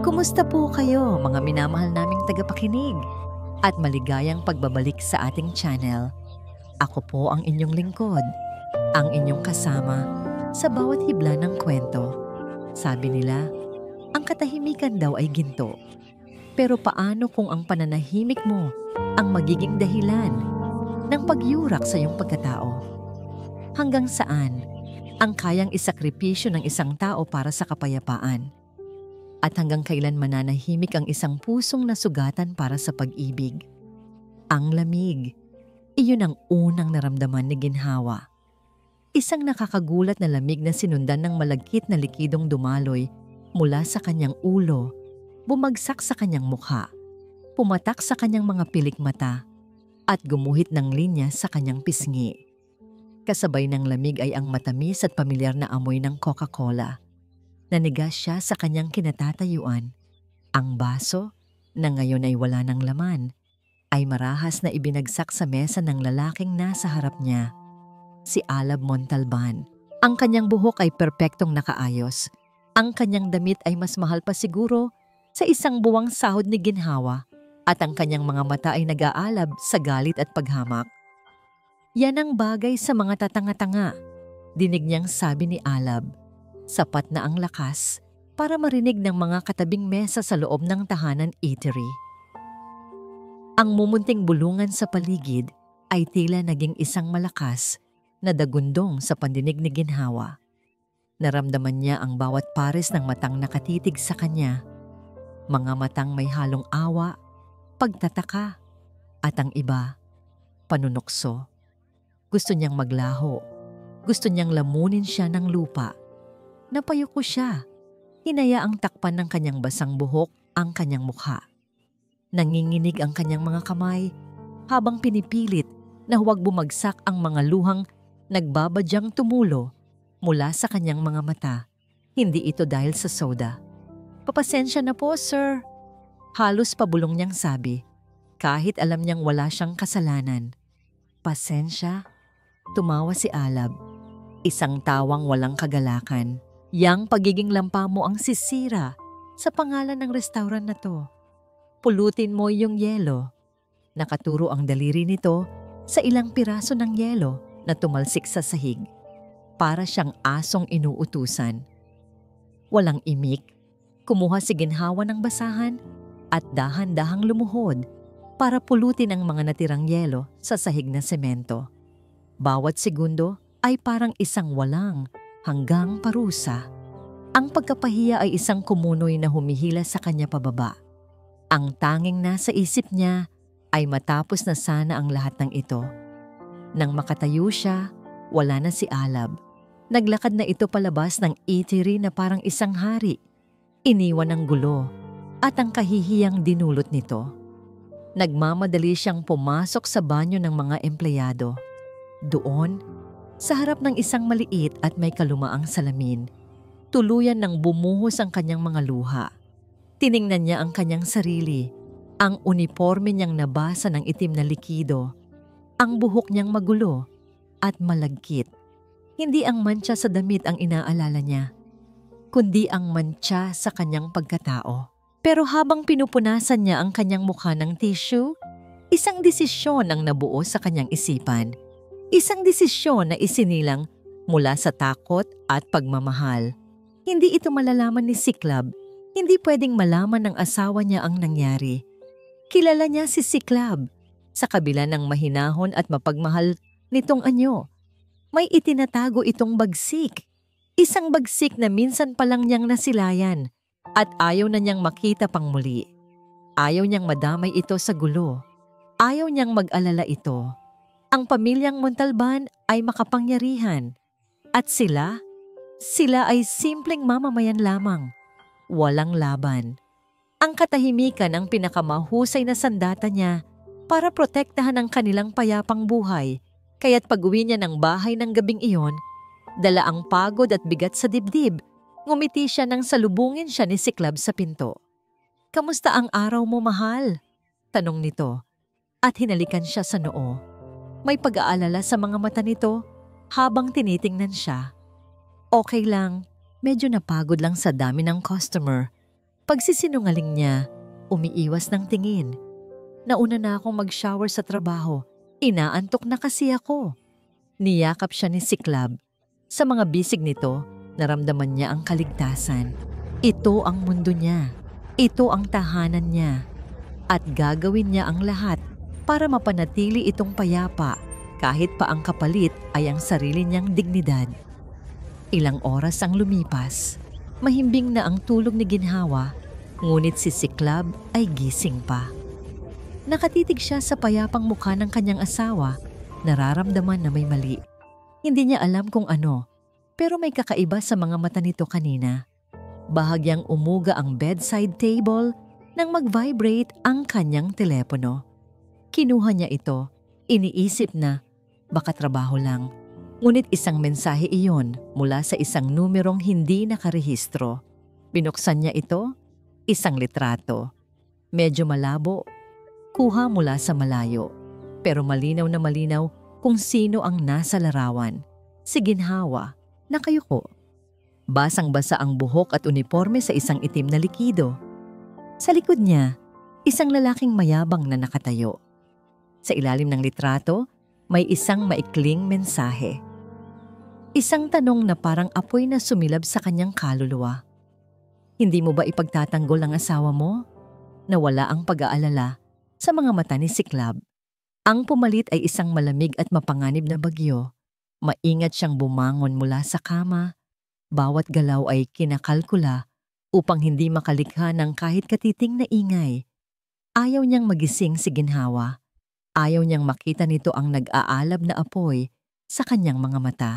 Kumusta po kayo mga minamahal naming tagapakinig at maligayang pagbabalik sa ating channel. Ako po ang inyong lingkod, ang inyong kasama sa bawat hibla ng kwento. Sabi nila, ang katahimikan daw ay ginto. Pero paano kung ang pananahimik mo ang magiging dahilan ng pagyurak sa iyong pagkatao? Hanggang saan ang kayang isakripisyo ng isang tao para sa kapayapaan? At hanggang kailan mananahimik ang isang pusong nasugatan para sa pag-ibig? Ang lamig, iyon ang unang naramdaman ni Ginhawa. Isang nakakagulat na lamig na sinundan ng malagkit na likidong dumaloy mula sa kanyang ulo, bumagsak sa kanyang mukha, pumatak sa kanyang mga pilik mata, at gumuhit ng linya sa kanyang pisngi. Kasabay ng lamig ay ang matamis at pamilyar na amoy ng Coca-Cola. Nanigas siya sa kanyang kinatatayuan. Ang baso, na ngayon ay wala ng laman, ay marahas na ibinagsak sa mesa ng lalaking nasa harap niya, si Alab Montalban. Ang kanyang buhok ay perpektong nakaayos. Ang kanyang damit ay mas mahal pa siguro sa isang buwang sahod ni Ginhawa, at ang kanyang mga mata ay nag-aalab sa galit at paghamak. Yan ang bagay sa mga tatanga-tanga, dinig niyang sabi ni Alab. Sapat na ang lakas para marinig ng mga katabing mesa sa loob ng tahanan eatery. Ang mumunting bulungan sa paligid ay tila naging isang malakas na dagundong sa pandinig ni Ginhawa. Naramdaman niya ang bawat pares ng matang nakatitig sa kanya. Mga matang may halong awa, pagtataka, at ang iba, panunokso. Gusto niyang maglaho. Gusto niyang lamunin siya ng lupa. Napayuko siya. Hinayaang takpan ng kanyang basang buhok ang kanyang mukha. Nanginginig ang kanyang mga kamay habang pinipilit na huwag bumagsak ang mga luhang nagbabadyang tumulo mula sa kanyang mga mata. Hindi ito dahil sa soda. "Papasensya na po, sir." Halos pabulong niyang sabi, kahit alam niyang wala siyang kasalanan. "Pasensya?" Tumawa si Alab. Isang tawang walang kagalakan. "Yang pagiging lampa mo ang sisira sa pangalan ng restaurant na to. Pulutin mo yung yelo." Nakaturo ang daliri nito sa ilang piraso ng yelo na tumalsik sa sahig. Para siyang asong inuutusan. Walang imik, kumuha si Ginhawa ng basahan at dahan-dahang lumuhod para pulutin ang mga natirang yelo sa sahig na semento. Bawat segundo ay parang isang walang hanggang parusa. Ang pagkapahiya ay isang kumunoy na humihila sa kanya pababa. Ang tanging nasa isip niya ay matapos na sana ang lahat ng ito. Nang makatayo siya, wala na si Alab. Naglakad na ito palabas ng eatery na parang isang hari. Iniwan ang gulo at ang kahihiyang dinulot nito. Nagmamadali siyang pumasok sa banyo ng mga empleyado. Doon, sa harap ng isang maliit at may kalumaang salamin, tuluyan nang bumuhos ang kanyang mga luha. Tiningnan niya ang kanyang sarili, ang uniforme niyang nabasa ng itim na likido, ang buhok niyang magulo at malagkit. Hindi ang mantsa sa damit ang inaalala niya, kundi ang mantsa sa kanyang pagkatao. Pero habang pinupunasan niya ang kanyang mukha ng tissue, isang desisyon ang nabuo sa kanyang isipan. Isang desisyon na isinilang mula sa takot at pagmamahal. Hindi ito malalaman ni Siklab. Hindi pwedeng malaman ng asawa niya ang nangyari. Kilala niya si Siklab. Sa kabila ng mahinahon at mapagmahal nitong anyo, may itinatago itong bagsik. Isang bagsik na minsan pa lang niyang nasilayan at ayaw na niyang makita pang muli. Ayaw niyang madamay ito sa gulo. Ayaw niyang mag-alala ito. Ang pamilyang Montalban ay makapangyarihan at sila ay simpleng mamamayan lamang, walang laban. Ang katahimikan ang pinakamahusay na sandata niya para protektahan ang kanilang payapang buhay, kaya't pag-uwi niya ng bahay ng gabing iyon, dala ang pagod at bigat sa dibdib, ngumiti siya nang salubungin siya ni Siklab sa pinto. "Kamusta ang araw mo, mahal?" tanong nito, at hinalikan siya sa noo. May pag-aalala sa mga mata nito habang tinitingnan siya. "Okay lang, medyo napagod lang sa dami ng customer. Pagsisinungaling niya, umiiwas ng tingin. Nauna na akong mag-shower sa trabaho. Inaantok na kasi ako. Niyakap siya ni Siklab. Sa mga bisig nito, naramdaman niya ang kaligtasan. Ito ang mundo niya. Ito ang tahanan niya. At gagawin niya ang lahat para mapanatili itong payapa kahit pa ang kapalit ay ang sarili niyang dignidad. Ilang oras ang lumipas. Mahimbing na ang tulog ni Ginhawa, ngunit si Siklab ay gising pa. Nakatitig siya sa payapang mukha ng kanyang asawa. Nararamdaman na may mali. Hindi niya alam kung ano, pero may kakaiba sa mga mata nito kanina. Bahagyang umuga ang bedside table nang mag-vibrate ang kanyang telepono. Kinuha niya ito, iniisip na baka trabaho lang. Ngunit isang mensahe iyon mula sa isang numerong hindi nakarehistro. Binuksan niya ito, isang litrato. Medyo malabo, kuha mula sa malayo. Pero malinaw na malinaw kung sino ang nasa larawan. Si Ginhawa, nakayuko. Basang-basa ang buhok at uniforme sa isang itim na likido. Sa likod niya, isang lalaking mayabang na nakatayo. Sa ilalim ng litrato, may isang maikling mensahe. Isang tanong na parang apoy na sumilab sa kanyang kaluluwa. Hindi mo ba ipagtatanggol ang asawa mo? Nawala ang pag-aalala sa mga mata ni Siklab. Ang pumalit ay isang malamig at mapanganib na bagyo. Maingat siyang bumangon mula sa kama. Bawat galaw ay kinakalkula upang hindi makalikha ng kahit katiting na ingay. Ayaw niyang magising si Ginhawa. Ayaw niyang makita nito ang nag-aalab na apoy sa kanyang mga mata.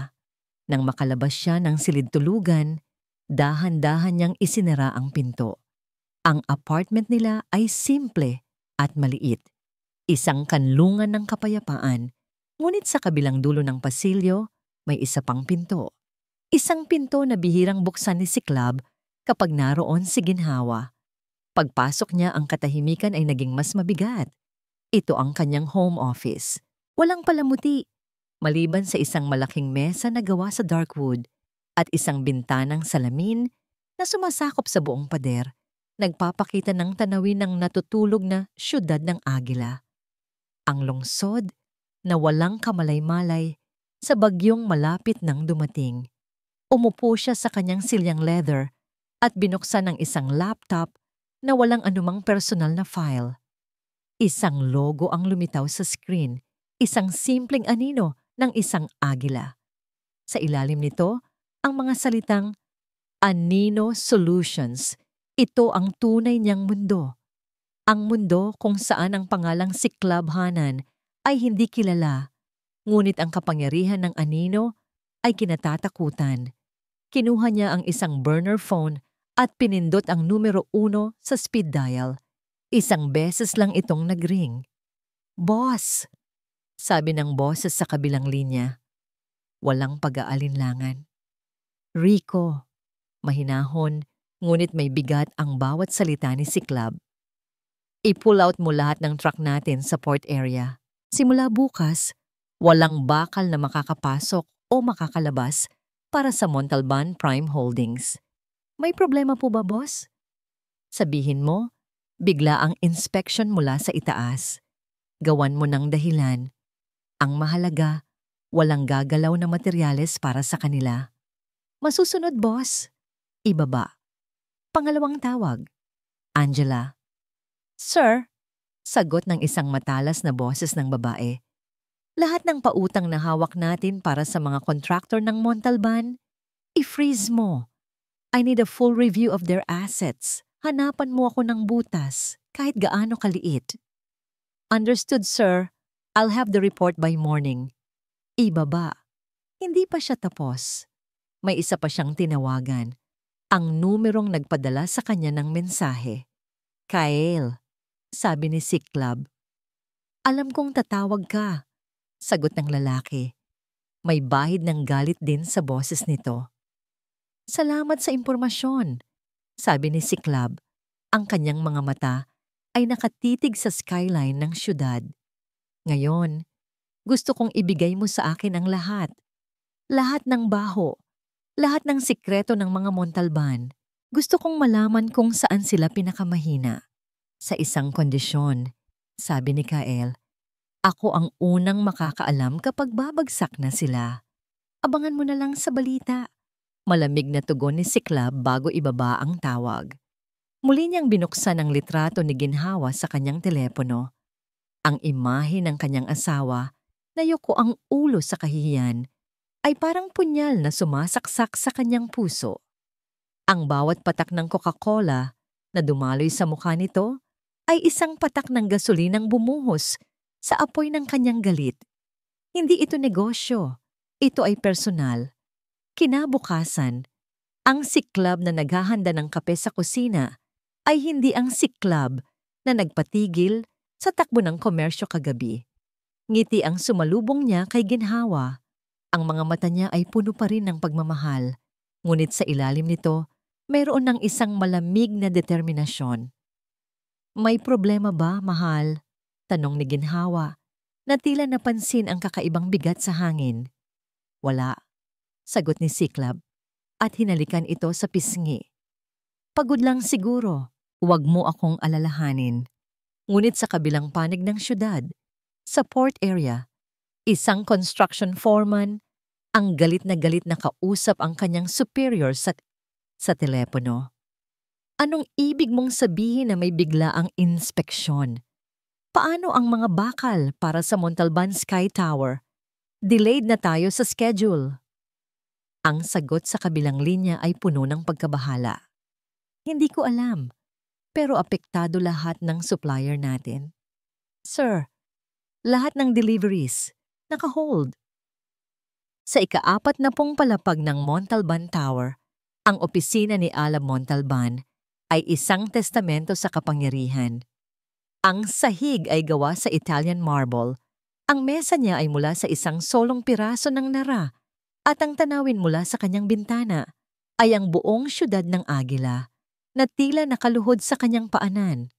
Nang makalabas siya ng silid-tulugan, dahan-dahan niyang isinara ang pinto. Ang apartment nila ay simple at maliit. Isang kanlungan ng kapayapaan, ngunit sa kabilang dulo ng pasilyo, may isa pang pinto. Isang pinto na bihirang buksan ni Siklab kapag naroon si Ginhawa. Pagpasok niya, ang katahimikan ay naging mas mabigat. Ito ang kanyang home office. Walang palamuti, maliban sa isang malaking mesa na gawa sa dark wood at isang bintanang salamin na sumasakop sa buong pader, nagpapakita ng tanawin ng natutulog na syudad ng Agila. Ang lungsod na walang kamalay-malay sa bagyong malapit nang dumating. Umupo siya sa kanyang silyang leather at binuksan ang isang laptop na walang anumang personal na file. Isang logo ang lumitaw sa screen, isang simpleng anino ng isang agila. Sa ilalim nito, ang mga salitang Anino Solutions. Ito ang tunay niyang mundo. Ang mundo kung saan ang pangalang Siklab Hanan ay hindi kilala, ngunit ang kapangyarihan ng anino ay kinatatakutan. Kinuha niya ang isang burner phone at pinindot ang numero 1 sa speed dial. Isang beses lang itong nagring. "Boss!" sabi ng boses sa kabilang linya. Walang pag-aalinlangan. "Rico." Mahinahon, ngunit may bigat ang bawat salita ni Siklab. "I-pull out mo lahat ng truck natin sa port area. Simula bukas, walang bakal na makakapasok o makakalabas para sa Montalban Prime Holdings." "May problema po ba, boss?" "Sabihin mo, bigla ang inspection mula sa itaas. Gawan mo ng dahilan. Ang mahalaga, walang gagalaw na materyales para sa kanila." "Masusunod, boss." Ibaba. Pangalawang tawag. "Angela." "Sir," sagot ng isang matalas na boses ng babae. "Lahat ng pautang na hawak natin para sa mga kontraktor ng Montalban, i-freeze mo. I need a full review of their assets. Hanapan mo ako ng butas, kahit gaano kaliit." "Understood, sir. I'll have the report by morning." Ibaba. Hindi pa siya tapos. May isa pa siyang tinawagan. Ang numerong nagpadala sa kanya ng mensahe. "Kyle," sabi ni Siklab. "Alam kong tatawag ka," sagot ng lalaki. May bahid ng galit din sa boses nito. "Salamat sa impormasyon," sabi ni Siklab. Ang kanyang mga mata ay nakatitig sa skyline ng syudad. "Ngayon, gusto kong ibigay mo sa akin ang lahat. Lahat ng baho, lahat ng sikreto ng mga Montalban. Gusto kong malaman kung saan sila pinakamahina. Sa isang kondisyon, sabi ni Kael, ako ang unang makakaalam kapag babagsak na sila. Abangan mo na lang sa balita. Malamig na tugon ni Siklab bago ibaba ang tawag. Muli niyang binuksan ang litrato ni Ginhawa sa kanyang telepono. Ang imahe ng kanyang asawa na yuko ang ulo sa kahihiyan ay parang punyal na sumasaksak sa kanyang puso. Ang bawat patak ng Coca-Cola na dumaloy sa mukha nito ay isang patak ng gasolinang bumuhos sa apoy ng kanyang galit. Hindi ito negosyo, ito ay personal. Kinabukasan, ang Siklab na naghahanda ng kape sa kusina ay hindi ang Siklab na nagpatigil sa takbo ng komersyo kagabi. Ngiti ang sumalubong niya kay Ginhawa. Ang mga mata niya ay puno pa rin ng pagmamahal, ngunit sa ilalim nito, mayroon ng isang malamig na determinasyon. May problema ba, mahal? Tanong ni Ginhawa, na tila napansin ang kakaibang bigat sa hangin. Wala, sagot ni Siklab, at hinalikan ito sa pisngi. Pagod lang siguro, huwag mo akong alalahanin. Ngunit sa kabilang panig ng syudad, sa port area, isang construction foreman ang galit na kausap ang kanyang superior sa telepono. Anong ibig mong sabihin na may biglaang inspeksyon? Paano ang mga bakal para sa Montalban Sky Tower? Delayed na tayo sa schedule. Ang sagot sa kabilang linya ay puno ng pagkabahala. Hindi ko alam, pero apektado lahat ng supplier natin. Sir, lahat ng deliveries, naka-hold. Sa ika-40 palapag ng Montalban Tower, ang opisina ni Alab Montalban ay isang testamento sa kapangyarihan. Ang sahig ay gawa sa Italian marble, ang mesa niya ay mula sa isang solong piraso ng nara, at ang tanawin mula sa kanyang bintana ay ang buong syudad ng Agila na tila nakaluhod sa kanyang paanan.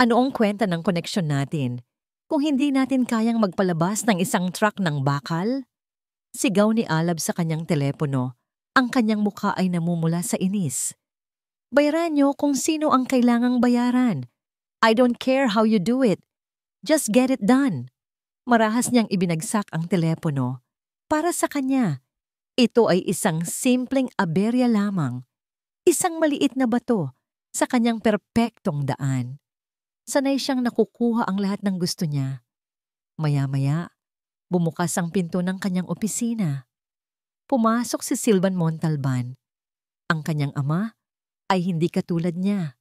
Ano ang kwenta ng koneksyon natin kung hindi natin kayang magpalabas ng isang truck ng bakal? Sigaw ni Alab sa kanyang telepono. Ang kanyang mukha ay namumula sa inis. Bayaran niyo kung sino ang kailangang bayaran. I don't care how you do it. Just get it done. Marahas niyang ibinagsak ang telepono. Para sa kanya, ito ay isang simpleng aberya lamang. Isang maliit na bato sa kanyang perpektong daan. Sanay siyang nakukuha ang lahat ng gusto niya. Maya-maya, bumukas ang pinto ng kanyang opisina. Pumasok si Silvan Montalban. Ang kanyang ama ay hindi katulad niya.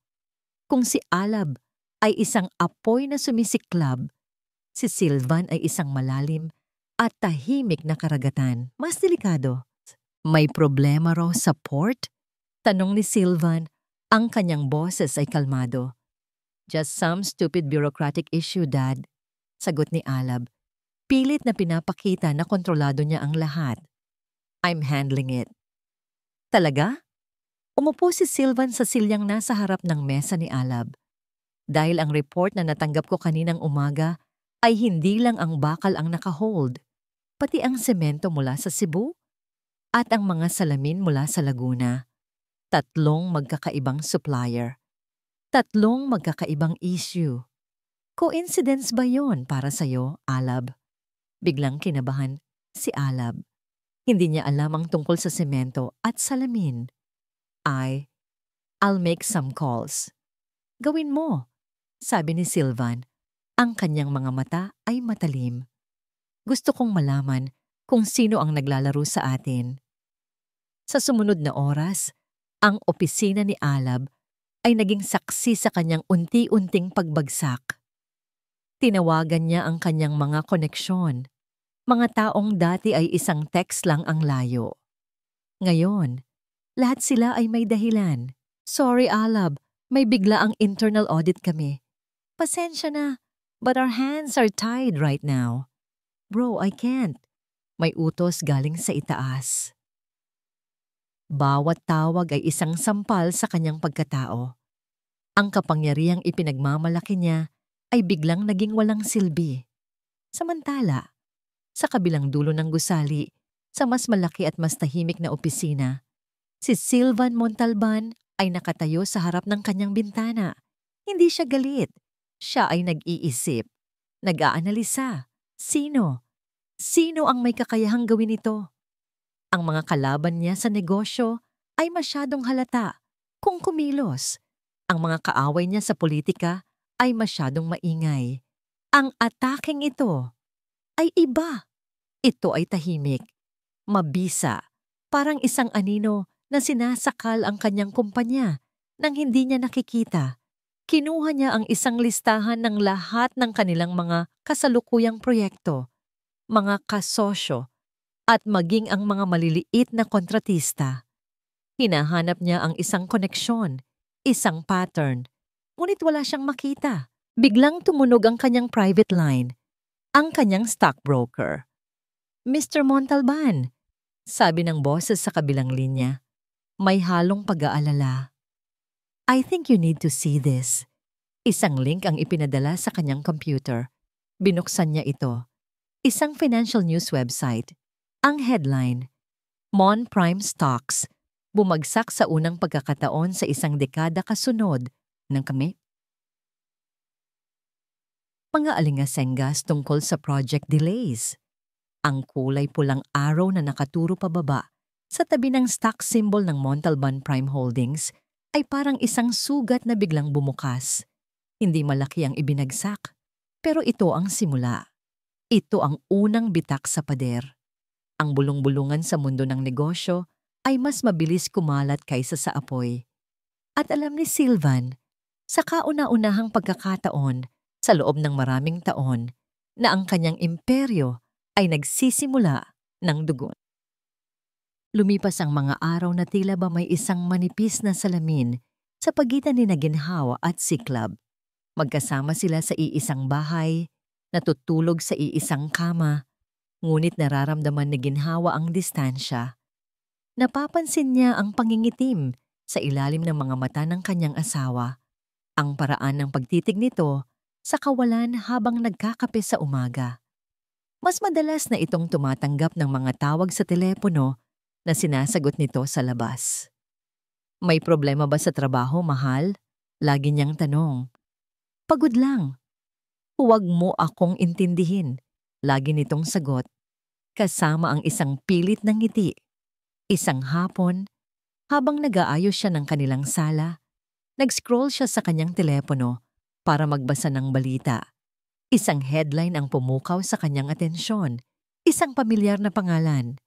Kung si Alab ay isang apoy na sumisiklab, si Silvan ay isang malalim at tahimik na karagatan. Mas delikado. May problema raw sa port? Tanong ni Silvan. Ang kanyang boses ay kalmado. Just some stupid bureaucratic issue, Dad. Sagot ni Alab. Pilit na pinapakita na kontrolado niya ang lahat. I'm handling it. Talaga? Umupo si Silvan sa silyang nasa harap ng mesa ni Alab. Dahil ang report na natanggap ko kaninang umaga ay hindi lang ang bakal ang nakahold, pati ang semento mula sa Cebu at ang mga salamin mula sa Laguna. 3 magkakaibang supplier. 3 magkakaibang issue. Coincidence ba yon para sa'yo, Alab? Biglang kinabahan si Alab. Hindi niya alam ang tungkol sa semento at salamin. I'll make some calls. Gawin mo, sabi ni Silvan. Ang kanyang mga mata ay matalim. Gusto kong malaman kung sino ang naglalaro sa atin. Sa sumunod na oras, ang opisina ni Alab ay naging saksi sa kanyang unti-unting pagbagsak. Tinawagan niya ang kanyang mga koneksyon. Mga taong dati ay isang text lang ang layo. Ngayon, lahat sila ay may dahilan. Sorry, Alab, may bigla ang internal audit kami. Pasensya na, but our hands are tied right now. Bro, I can't. May utos galing sa itaas. Bawat tawag ay isang sampal sa kanyang pagkatao. Ang kapangyarihang ipinagmamalaki niya ay biglang naging walang silbi. Samantala, sa kabilang dulo ng gusali, sa mas malaki at mas tahimik na opisina, si Silvan Montalban ay nakatayo sa harap ng kanyang bintana. Hindi siya galit. Siya ay nag-iisip. Nag-aanalisa. Sino? Sino ang may kakayahang gawin ito? Ang mga kalaban niya sa negosyo ay masyadong halata kung kumilos. Ang mga kaaway niya sa politika ay masyadong maingay. Ang ataking ito ay iba. Ito ay tahimik, mabisa, parang isang anino na sinasakal ang kanyang kumpanya nang hindi niya nakikita. Kinuha niya ang isang listahan ng lahat ng kanilang mga kasalukuyang proyekto, mga kasosyo, at maging ang mga maliliit na kontratista. Hinahanap niya ang isang koneksyon, isang pattern, ngunit wala siyang makita. Biglang tumunog ang kanyang private line, ang kanyang stockbroker. Mr. Montalban, sabi ng boses sa kabilang linya, may halong pag-aalala. I think you need to see this. Isang link ang ipinadala sa kanyang computer. Binuksan niya ito. Isang financial news website. Ang headline, Mon Prime Stocks, bumagsak sa unang pagkakataon sa isang dekada kasunod ng kami. Mga alingasengas tungkol sa project delays. Ang kulay pulang araw na nakaturo pababa sa tabi ng stock symbol ng Montalban Prime Holdings ay parang isang sugat na biglang bumukas. Hindi malaki ang ibinagsak, pero ito ang simula. Ito ang unang bitak sa pader. Ang bulong-bulungan sa mundo ng negosyo ay mas mabilis kumalat kaysa sa apoy. At alam ni Sylvan, sa kauna-unahang pagkakataon sa loob ng maraming taon, na ang kanyang imperyo ay nagsisimula ng dugo. Lumipas ang mga araw na tila ba may isang manipis na salamin sa pagitan ni Ginhawa at Siklab. Magkasama sila sa iisang bahay, natutulog sa iisang kama, ngunit nararamdaman ni Ginhawa ang distansya. Napapansin niya ang pangingitim sa ilalim ng mga mata ng kanyang asawa, ang paraan ng pagtitig nito sa kawalan habang nagkakape sa umaga. Mas madalas na itong tumatanggap ng mga tawag sa telepono na sinasagot nito sa labas. May problema ba sa trabaho, mahal? Lagi niyang tanong. Pagod lang. Huwag mo akong intindihin. Lagi nitong sagot. Kasama ang isang pilit ng ngiti. Isang hapon, habang nag-aayos siya ng kanilang sala, nag-scroll siya sa kanyang telepono para magbasa ng balita. Isang headline ang pumukaw sa kanyang atensyon. Isang pamilyar na pangalan.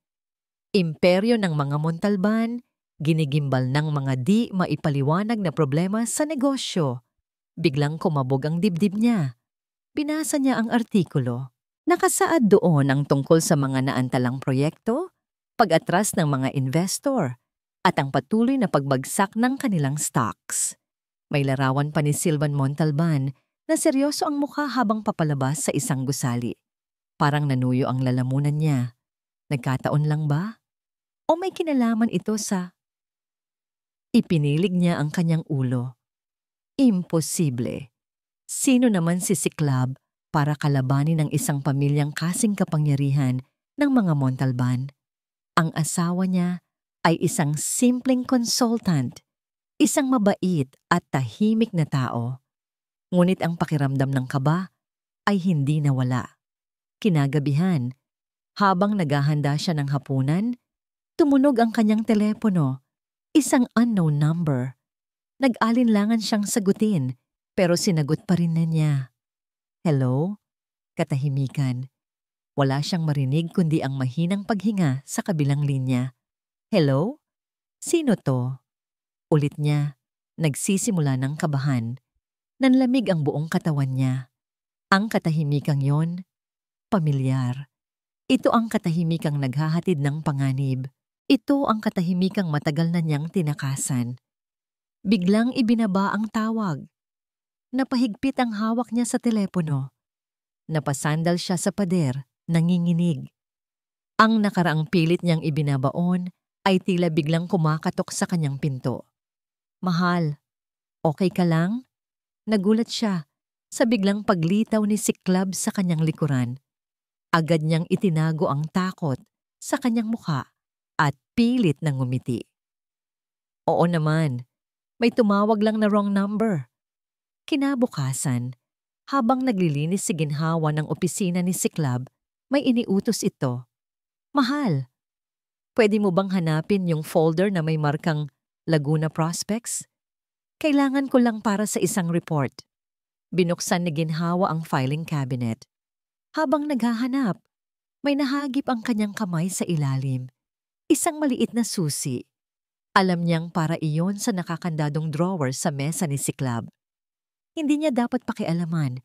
Imperyo ng mga Montalban, ginigimbal ng mga di maipaliwanag na problema sa negosyo. Biglang kumabog ang dibdib niya. Binasa niya ang artikulo. Nakasaad doon ang tungkol sa mga naantalang proyekto, pag-atras ng mga investor, at ang patuloy na pagbagsak ng kanilang stocks. May larawan pa ni Sylvan Montalban na seryoso ang mukha habang papalabas sa isang gusali. Parang nanuyo ang lalamunan niya. Nagkataon lang ba? O may kinalaman ito sa... Ipinilig niya ang kanyang ulo. Imposible. Sino naman si Siklab para kalabanin ang isang pamilyang kasing kapangyarihan ng mga Montalban? Ang asawa niya ay isang simpleng consultant, isang mabait at tahimik na tao. Ngunit ang pakiramdam ng kaba ay hindi nawala. Kinagabihan, habang naghahanda siya ng hapunan, tumunog ang kanyang telepono, isang unknown number. Nag-alinlangan siyang sagutin, pero sinagot pa rin na niya. Hello? Katahimikan. Wala siyang marinig kundi ang mahinang paghinga sa kabilang linya. Hello? Sino to? Ulit niya, nagsisimula ng kabahan. Nanlamig ang buong katawan niya. Ang katahimikang yon, pamilyar. Ito ang katahimikang naghahatid ng panganib. Ito ang katahimikang matagal na niyang tinakasan. Biglang ibinaba ang tawag. Napahigpit ang hawak niya sa telepono. Napasandal siya sa pader, nanginginig. Ang nakaraang pilit niyang ibinabaon ay tila biglang kumakatok sa kanyang pinto. Mahal, okay ka lang? Nagulat siya sa biglang paglitaw ni Siklab sa kanyang likuran. Agad niyang itinago ang takot sa kanyang mukha at pilit na ngumiti. Oo naman, May tumawag lang na wrong number. Kinabukasan, habang naglilinis si ginhawa ng opisina ni Siklab, may iniutos ito. Mahal, pwede mo bang hanapin yung folder na may markang Laguna Prospects? Kailangan ko lang para sa isang report. Binuksan ni ginhawa ang filing cabinet. Habang naghahanap, may nahagip ang kanyang kamay sa ilalim. Isang maliit na susi. Alam niyang para iyon sa nakakandadong drawer sa mesa ni Siklab. Hindi niya dapat pakialaman,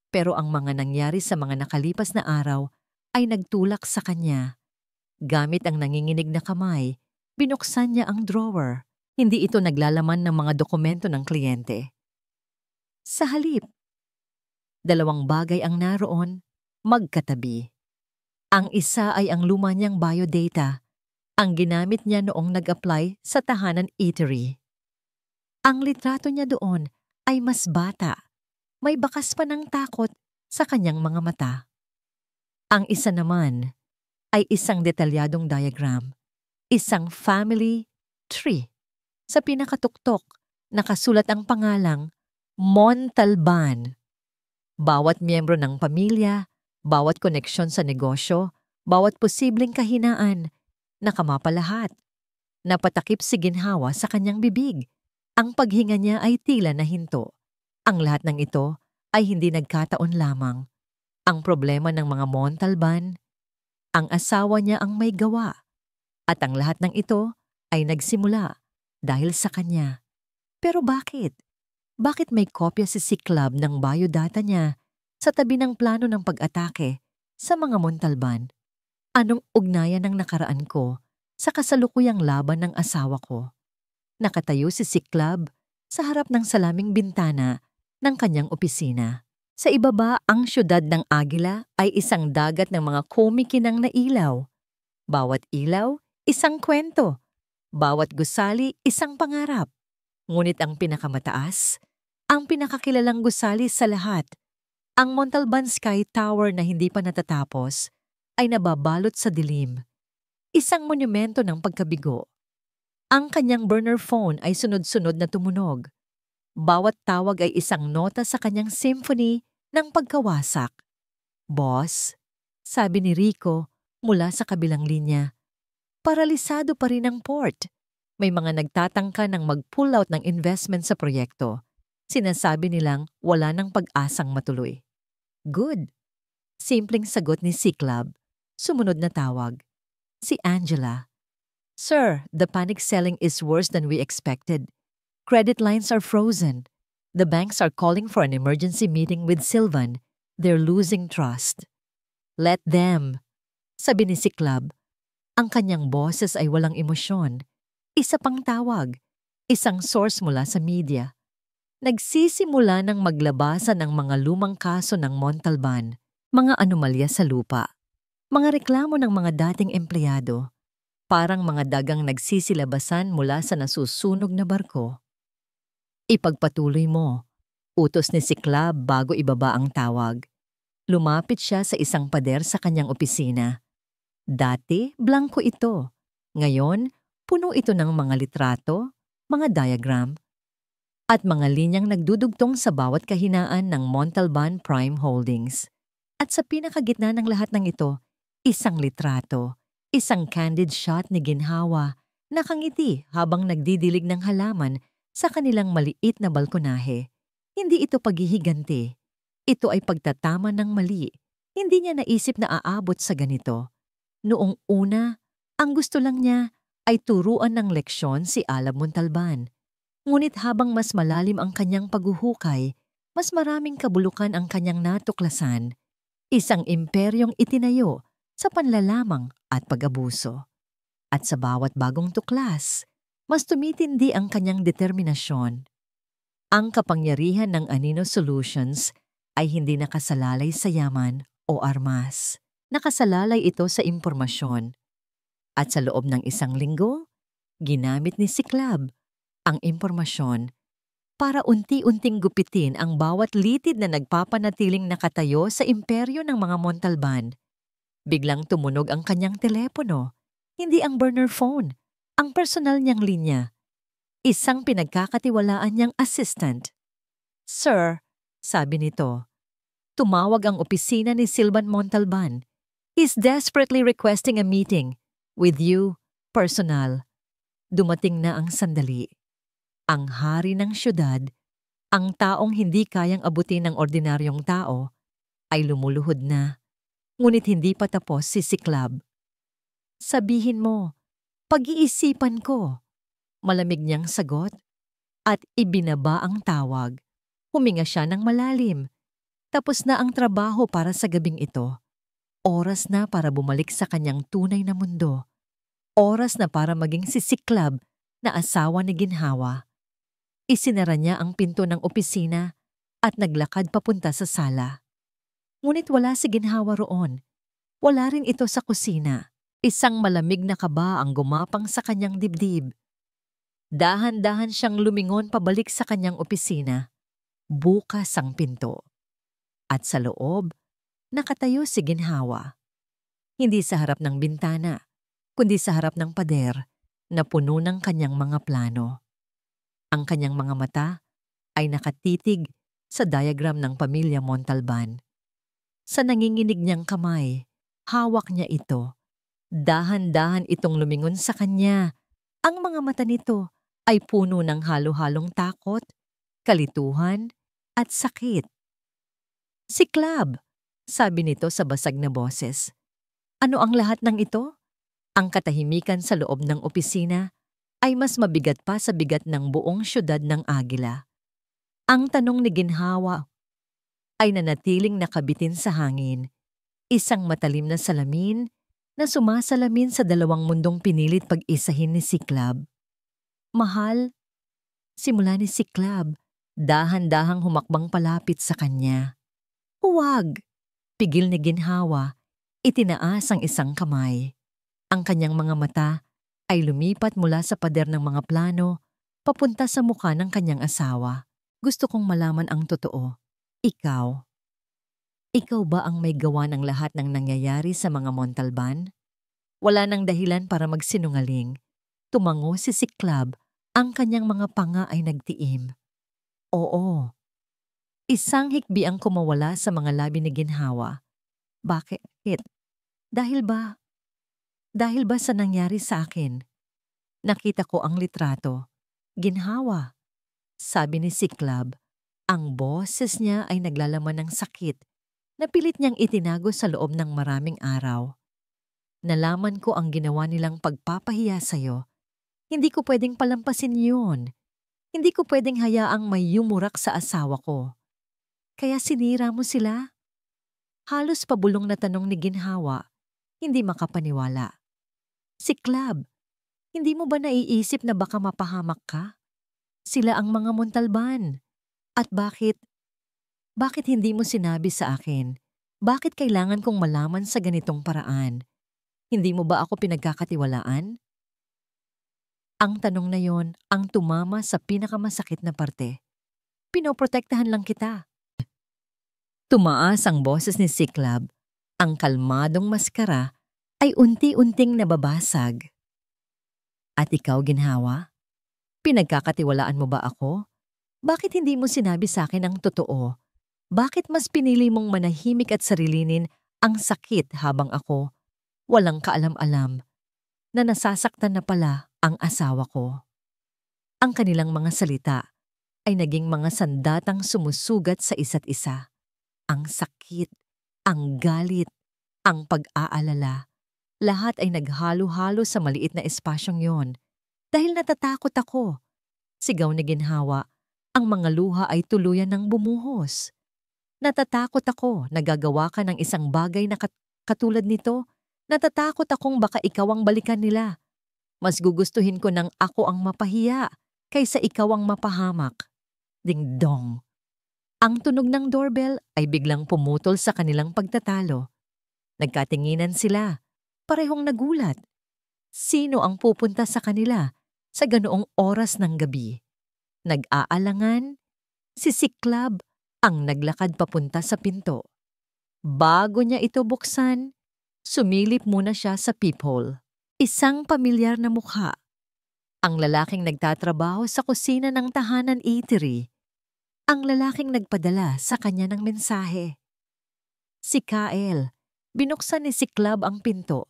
pero ang mga nangyari sa mga nakalipas na araw ay nagtulak sa kanya. Gamit ang nanginginig na kamay, binuksan niya ang drawer. Hindi ito naglalaman ng mga dokumento ng kliyente. Sa halip, dalawang bagay ang naroon, magkatabi. Ang isa ay ang luma niyang biodata, ang ginamit niya noong nag-apply sa tahanan eatery. Ang litrato niya doon ay mas bata, may bakas pa ng takot sa kanyang mga mata. Ang isa naman ay isang detalyadong diagram, isang family tree. Sa pinakatuktok, nakasulat ang pangalang Montalban. Bawat miyembro ng pamilya, bawat koneksyon sa negosyo, bawat posibleng kahinaan, nakamapa lahat. Napatakip si ginhawa sa kanyang bibig. Ang paghinga niya ay tila na hinto. Ang lahat ng ito ay hindi nagkataon lamang. Ang problema ng mga Montalban, ang asawa niya ang may gawa. At ang lahat ng ito ay nagsimula dahil sa kanya. Pero bakit? Bakit may kopya si Siklab ng biodata niya sa tabi ng plano ng pag-atake sa mga Montalban? Anong ugnayan ng nakaraan ko sa kasalukuyang laban ng asawa ko? Nakatayo si Siklab sa harap ng salaming bintana ng kanyang opisina. Sa ibaba, ang syudad ng Agila ay isang dagat ng mga komikinang na ilaw. Bawat ilaw, isang kwento. Bawat gusali, isang pangarap. Ngunit ang pinakamataas, ang pinakakilalang gusali sa lahat, ang Montalban Sky Tower na hindi pa natatapos, ay nababalot sa dilim. Isang monumento ng pagkabigo. Ang kanyang burner phone ay sunod-sunod na tumunog. Bawat tawag ay isang nota sa kanyang symphony ng pagkawasak. Boss, sabi ni Rico mula sa kabilang linya, paralisado pa rin ang port. May mga nagtatangka ng mag-pull out ng investment sa proyekto. Sinasabi nilang wala nang pag-asang matuloy. Good. Simpleng sagot ni Siklab. Sumunod na tawag. Si Angela. Sir, the panic selling is worse than we expected. Credit lines are frozen. The banks are calling for an emergency meeting with Sylvan. They're losing trust. Let them. Sabi ni Siklab. Ang kanyang boses ay walang emosyon. Isa pang tawag. Isang source mula sa media. Nagsisimula ng maglabasan ng mga lumang kaso ng Montalban, mga anomalya sa lupa, mga reklamo ng mga dating empleyado, parang mga dagang nagsisilabasan mula sa nasusunog na barko. Ipagpatuloy mo, utos ni Siklab bago ibaba ang tawag. Lumapit siya sa isang pader sa kanyang opisina. Dati, blanko ito. Ngayon, puno ito ng mga litrato, mga diagram, at mga linyang nagdudugtong sa bawat kahinaan ng Montalban Prime Holdings. At sa pinakagitna ng lahat ng ito, isang litrato, isang candid shot ni ginhawa, nakangiti habang nagdidilig ng halaman sa kanilang maliit na balkonahe. Hindi ito paghihiganti. Ito ay pagtatama ng mali. Hindi niya naisip na aabot sa ganito. Noong una, ang gusto lang niya ay turuan ng leksyon si Alab Montalban. Ngunit habang mas malalim ang kanyang paghuhukay, mas maraming kabulukan ang kanyang natuklasan. Isang imperyong itinayo sa panlalamang at pag-abuso. At sa bawat bagong tuklas, mas tumitindi ang kanyang determinasyon. Ang kapangyarihan ng Anino Solutions ay hindi nakasalalay sa yaman o armas. Nakasalalay ito sa impormasyon. At sa loob ng isang linggo, ginamit ni Siklab ang impormasyon para unti-unting gupitin ang bawat litid na nagpapanatiling nakatayo sa imperyo ng mga Montalban. Biglang tumunog ang kanyang telepono, hindi ang burner phone, ang personal niyang linya. isang pinagkakatiwalaan niyang assistant. "Sir," sabi nito, "tumawag ang opisina ni Silvan Montalban. He's desperately requesting a meeting with you, personal." Dumating na ang sandali. Ang hari ng syudad, ang taong hindi kayang abutin ng ordinaryong tao, ay lumuluhod na, ngunit hindi pa tapos si Siklab. "Sabihin mo, pag-iisipan ko." Malamig niyang sagot at ibinaba ang tawag. Huminga siya ng malalim. Tapos na ang trabaho para sa gabing ito. Oras na para bumalik sa kanyang tunay na mundo. Oras na para maging si Siklab na asawa ni Ginhawa. Isinara niya ang pinto ng opisina at naglakad papunta sa sala. Ngunit wala si Ginhawa roon. Wala rin ito sa kusina. Isang malamig na kaba ang gumapang sa kanyang dibdib. Dahan-dahan siyang lumingon pabalik sa kanyang opisina. Bukas ang pinto. At sa loob, nakatayo si Ginhawa. Hindi sa harap ng bintana, kundi sa harap ng pader na puno ng kanyang mga plano. Ang kanyang mga mata ay nakatitig sa diagram ng pamilya Montalban. Sa nanginginig niyang kamay, hawak niya ito. Dahan-dahan itong lumingon sa kanya. Ang mga mata nito ay puno ng halo-halong takot, kalituhan, at sakit. "Siklab," sabi nito sa basag na boses. "Ano ang lahat ng ito?" Ang katahimikan sa loob ng opisina ay mas mabigat pa sa bigat ng buong syudad ng Agila. Ang tanong ni Ginhawa ay nanatiling nakabitin sa hangin. Isang matalim na salamin na sumasalamin sa dalawang mundong pinilit pag-isahin ni Siklab. "Mahal," simula ni Siklab, dahan-dahang humakbang palapit sa kanya. "Huwag," pigil ni Ginhawa, itinaas ang isang kamay. Ang kanyang mga mata ay lumipat mula sa pader ng mga plano papunta sa mukha ng kanyang asawa. "Gusto kong malaman ang totoo. Ikaw ba ang may gawa ng lahat ng nangyayari sa mga Montalban?" Wala nang dahilan para magsinungaling. Tumango si Siklab, ang kanyang mga panga ay nagtiim. "Oo." Isang hikbi ang kumawala sa mga labi ni Ginhawa. "Bakit? Dahil ba? Dahil ba sa nangyari sa akin? Nakita ko ang litrato." "Ginhawa," sabi ni Siklab. Ang boses niya ay naglalaman ng sakit na pilit niyang itinago sa loob ng maraming araw. "Nalaman ko ang ginawa nilang pagpapahiya sa'yo. Hindi ko pwedeng palampasin yun. Hindi ko pwedeng hayaang may yumurak sa asawa ko. Kaya sinira mo sila?" Halos pabulong na tanong ni Ginhawa, hindi makapaniwala. "Siklab, hindi mo ba naiisip na baka mapahamak ka? Sila ang mga Montalban. At bakit hindi mo sinabi sa akin? Bakit kailangan kong malaman sa ganitong paraan? Hindi mo ba ako pinagkakatiwalaan?" Ang tanong na yon ang tumama sa pinakamasakit na parte. "Pinoprotektahan lang kita." Tumaas ang boses ni Siklab. Ang kalmadong maskara ay unti-unting nababasag. "At ikaw, Ginhawa? Pinagkakatiwalaan mo ba ako? Bakit hindi mo sinabi sa akin ang totoo? Bakit mas pinili mong manahimik at sarilinin ang sakit habang ako, walang kaalam-alam, na nasasaktan na pala ang asawa ko?" Ang kanilang mga salita ay naging mga sandatang sumusugat sa isa't isa. Ang sakit, ang galit, ang pag-aalala, lahat ay naghalo-halo sa maliit na espasyong yon. "Dahil natatakot ako," sigaw ni Ginhawa, ang mga luha ay tuluyan ng bumuhos. "Natatakot ako na gagawa ka ng isang bagay na katulad nito. Natatakot akong baka ikaw ang balikan nila. Mas gugustuhin ko nang ako ang mapahiya kaysa ikaw ang mapahamak." Ding-dong! Ang tunog ng doorbell ay biglang pumutol sa kanilang pagtatalo. Nagkatinginan sila, parehong nagulat. Sino ang pupunta sa kanila sa ganoong oras ng gabi? Nag-aalangan, si Siklab ang naglakad papunta sa pinto. Bago niya ito buksan, sumilip muna siya sa peephole. Isang pamilyar na mukha. Ang lalaking nagtatrabaho sa kusina ng tahanan eatery. Ang lalaking nagpadala sa kanya ng mensahe. Si Kyle. Binuksan ni si Club ang pinto.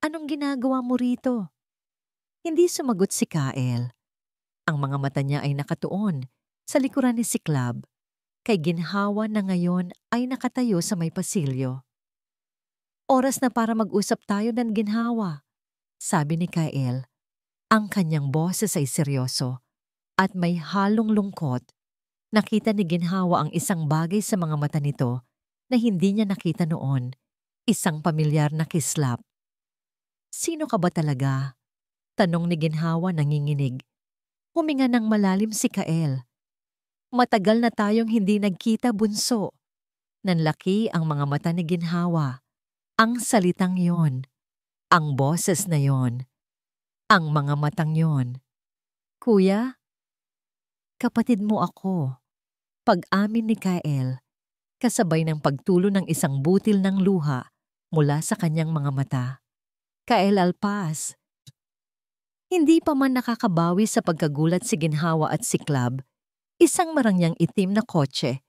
Anong ginagawa mo rito? Hindi sumagot si Kyle. Ang mga mata niya ay nakatuon sa likuran ni si Club. Kay ginhawa na ngayon ay nakatayo sa may pasilyo. Oras na para mag-usap tayo ng ginhawa, sabi ni Kyle. Ang kanyang boses ay seryoso at may halong lungkot. Nakita ni ginhawa ang isang bagay sa mga mata nito na hindi niya nakita noon, isang pamilyar na kislap. Sino ka ba talaga? Tanong ni ginhawa nanginginig. Huminga ng malalim si Kyle. Matagal na tayong hindi nagkita, bunso. Nanlaki ang mga mata ni ginhawa. Ang salitang yon, ang boses na yon, ang mga matang yon. Kuya? Kapatid mo ako. Pag-amin ni Kyle, kasabay ng pagtulo ng isang butil ng luha mula sa kanyang mga mata. Kyle Alpaz. Hindi pa man nakakabawi sa pagkagulat si ginhawa at si Club, isang marangyang itim na kotse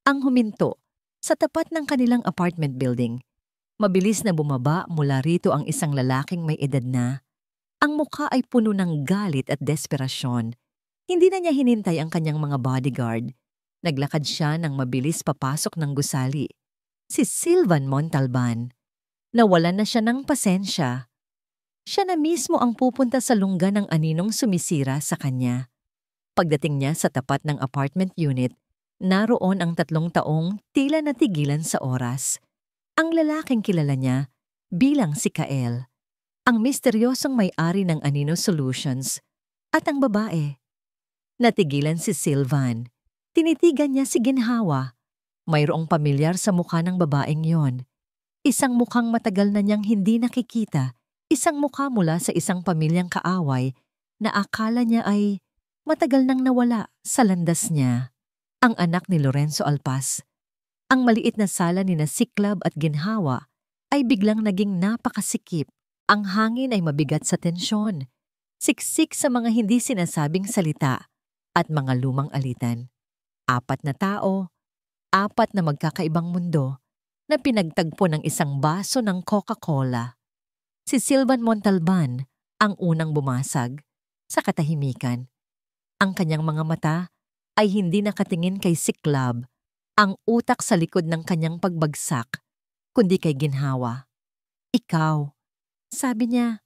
ang huminto sa tapat ng kanilang apartment building. Mabilis na bumaba mula rito ang isang lalaking may edad na. Ang mukha ay puno ng galit at desperasyon. Hindi na niya hinintay ang kanyang mga bodyguard. Naglakad siya ng mabilis papasok ng gusali. Si Sylvan Montalban. Nawalan na siya ng pasensya. Siya na mismo ang pupunta sa lungga ng aninong sumisira sa kanya. Pagdating niya sa tapat ng apartment unit, naroon ang 3 taong tila natigilan sa oras. Ang lalaking kilala niya bilang si Kyle, ang misteryosong may-ari ng Anino Solutions, at ang babae. Natigilan si Sylvan. Tinitigan niya si ginhawa. Mayroong pamilyar sa mukha ng babaeng yon. Isang mukhang matagal na niyang hindi nakikita. Isang mukha mula sa isang pamilyang kaaway na akala niya ay matagal nang nawala sa landas niya. Ang anak ni Lorenzo Alpaz. Ang maliit na sala ni na si Club at ginhawa ay biglang naging napakasikip. Ang hangin ay mabigat sa tensyon. Siksik sa mga hindi sinasabing salita at mga lumang alitan. 4 na tao, 4 na magkakaibang mundo na pinagtagpo ng isang baso ng Coca-Cola. Si Sylvan Montalban ang unang bumasag sa katahimikan. Ang kanyang mga mata ay hindi nakatingin kay si Club, ang utak sa likod ng kanyang pagbagsak, kundi kay ginhawa. Ikaw, sabi niya,